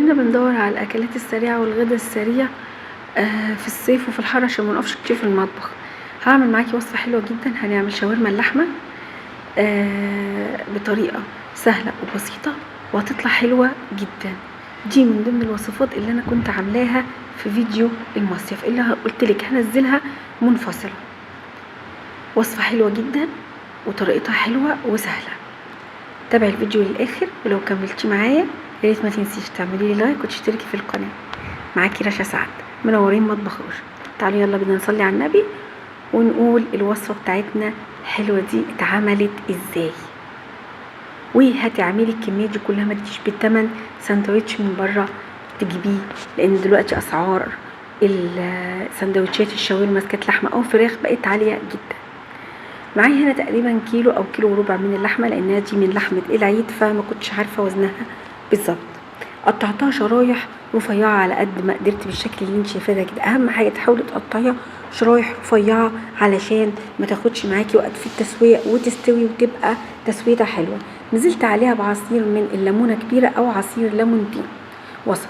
كلنا بندور على الاكلات السريعه والغدا السريع في الصيف وفي الحر عشان ما نقفش كتير في المطبخ. هعمل معاكي وصفه حلوه جدا. هنعمل شاورما اللحمه بطريقه سهله وبسيطه وهتطلع حلوه جدا. دي من ضمن الوصفات اللي انا كنت عاملاها في فيديو المصيف اللي قلتلك هنزلها منفصله. وصفه حلوه جدا وطريقتها حلوه وسهله. تابعي الفيديو للاخر، ولو كملتي معايا يا ريت ما تنسيش تعملي لي لايك وتشتركي في القناه. معاكي رشا سعد، منورين مطبخ رشا. تعالوا يلا بينا نصلي على النبي ونقول الوصفه بتاعتنا الحلوه دي اتعملت ازاي. وهتعملي الكميه دي كلها، ما تجيش بالثمن ساندوتش من بره تجيبيه، لان دلوقتي اسعار الساندوتشات الشاورما كانت لحمه او فراخ بقت عاليه جدا. معايا هنا تقريبا كيلو او كيلو وربع من اللحمه، لانها دي من لحمه العيد فما كنتش عارفه وزنها بالظبط. قطعتها شرايح رفيعه على قد ما قدرت بالشكل اللي انت شايفاه ده كده. اهم حاجه تحاولي تقطعيها شرايح رفيعه علشان ما تاخدش معاكي وقت في التسويه وتستوي وتبقى تسويتها حلوه. نزلت عليها بعصير من الليمونه كبيره او عصير ليمونتين وسط،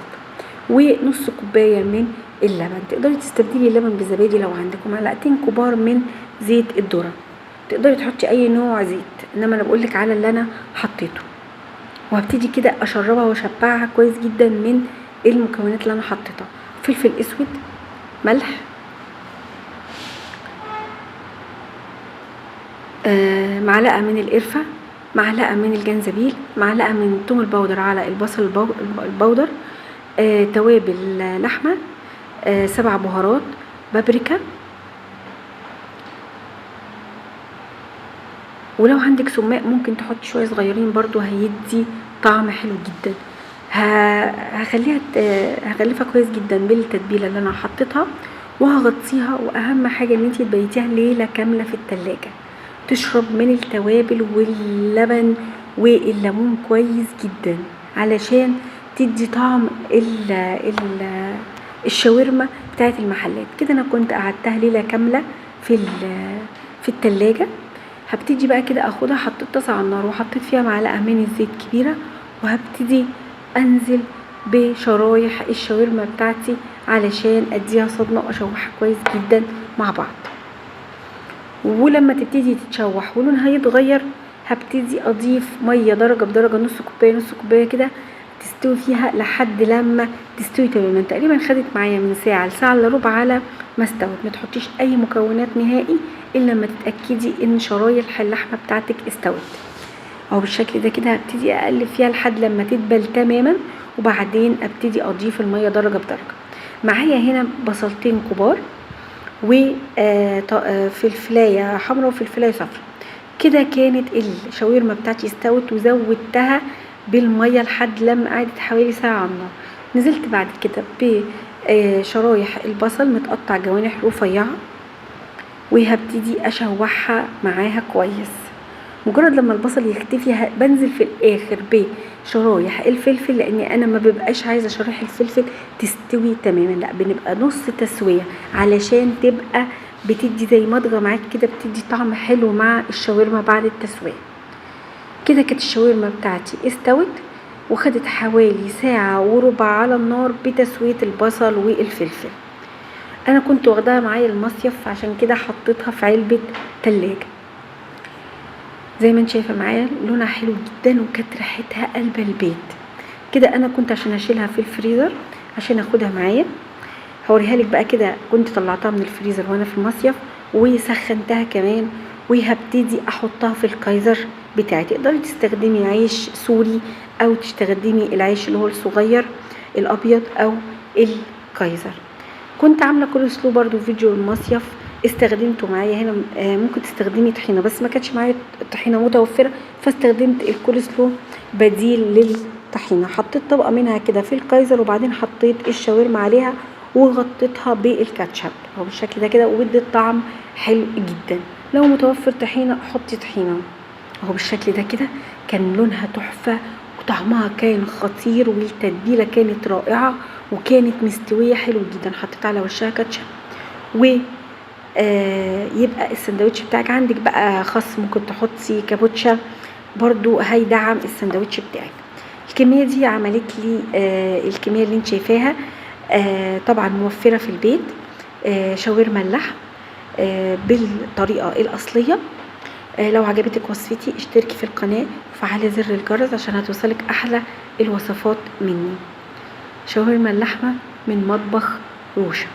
ونص كوبايه من اللبن. تقدري تستبدلي اللبن بزبادي لو عندك، ومعلقتين كبار من زيت الذره. تقدري تحطي اي نوع زيت، انما انا بقولك على اللي انا حطيته. وهبتدي كده اشربها واشبعها كويس جدا من المكونات اللي انا حطيتها. فلفل اسود، ملح، معلقه من القرفه، معلقه من الجنزبيل، معلقه من الثوم البودر على البصل البودر، توابل لحمه، 7 بهارات، بابريكا، ولو عندك سماق ممكن تحطي شويه صغيرين برضو هيدي طعم حلو جدا. هغلفها كويس جدا بالتتبيله اللي انا حطيتها وهغطيها. واهم حاجه ان انت تبيتيها ليله كامله في التلاجة تشرب من التوابل واللبن والليمون كويس جدا علشان تدي طعم الشاورما بتاعت المحلات كده. انا كنت قعدتها ليله كامله في التلاجة. هبتدي بقى كده اخدها، حطيت طاسه على النار وحطيت فيها معلقه من الزيت كبيره، وهبتدي انزل بشرايح الشاورما بتاعتي علشان اديها صدمه واشوحها كويس جدا مع بعض. ولما تبتدي تتشوح ولونها يتغير هبتدي اضيف ميه درجه بدرجه، نص كوبايه كده تستوي فيها لحد لما تستوي تماما. تقريبا خدت معايا من ساعه لساعه الا ربع على ما استوت. ما تحطيش اي مكونات نهائي الا لما تتاكدي ان شرايح اللحمه بتاعتك استوت. اهو بالشكل ده كده هبتدي اقلب فيها لحد لما تدبل تماما، وبعدين ابتدي اضيف الميه درجه بدرجه. معايا هنا بصلتين كبار وفلفلايه حمراء وفلفلايه صفراء. كده كانت الشاورما بتاعتي استوت، وزودتها بالميه لحد لما قعدت حوالي ساعه على النار. نزلت بعد كده بشرايح البصل متقطع جوانح رفيعه، وهبتدي اشوحها معاها كويس. مجرد لما البصل يختفي بنزل في الاخر بشرايح الفلفل، لاني انا ما ببقاش عايزه شرايح الفلفل تستوي تماما، لا بنبقى نص تسويه علشان تبقى بتدي زي مضغه معاك كده، بتدي طعم حلو مع الشاورما بعد التسويه. كده كانت الشاورما بتاعتي استوت، وخدت حوالي ساعه وربع على النار بتسويه البصل والفلفل. انا كنت واخداها معايا المصيف عشان كده حطيتها في علبه تلاجة. زي ما انت شايفه معايا لونها حلو جدا وكانت ريحتها قلب البيت كده. انا كنت عشان اشيلها في الفريزر عشان اخدها معايا. هوريها لك بقى كده. كنت طلعتها من الفريزر وانا في المصيف وسخنتها كمان، وهبتدي احطها في الكايزر بتاعي. تقدري تستخدمي عيش سوري او تستخدمي العيش اللي هو الصغير الابيض او الكايزر. كنت عامله كول سلو برضو في فيديو المصيف استخدمته معايا هنا. ممكن تستخدمي طحينه، بس ما كانتش معايا طحينه متوفره فاستخدمت الكول سلو بديل للطحينه. حطيت طبقه منها كده في الكايزر، وبعدين حطيت الشاورما عليها وغطيتها بالكاتشب اهو بالشكل ده كده، وادت طعم حلو جدا. لو متوفر طحينه حطي طحينه اهو بالشكل ده كده. كان لونها تحفه وطعمها كان خطير، والتتبيله كانت رائعه وكانت مستويه حلو جدا. حطيت على وشها كاتشب يبقى السندوتش بتاعك. عندك بقى خس ممكن تحطي كابوتشا برضو هيدعم السندوتش بتاعك. الكمية دي عملت لي الكمية اللي انت شايفاها طبعا موفرة في البيت، شاورما اللحم بالطريقة الأصلية. لو عجبتك وصفتي اشتركي في القناة وفعلي زر الجرس عشان هتوصلك أحلى الوصفات مني. شاورما اللحمة من مطبخ روشة.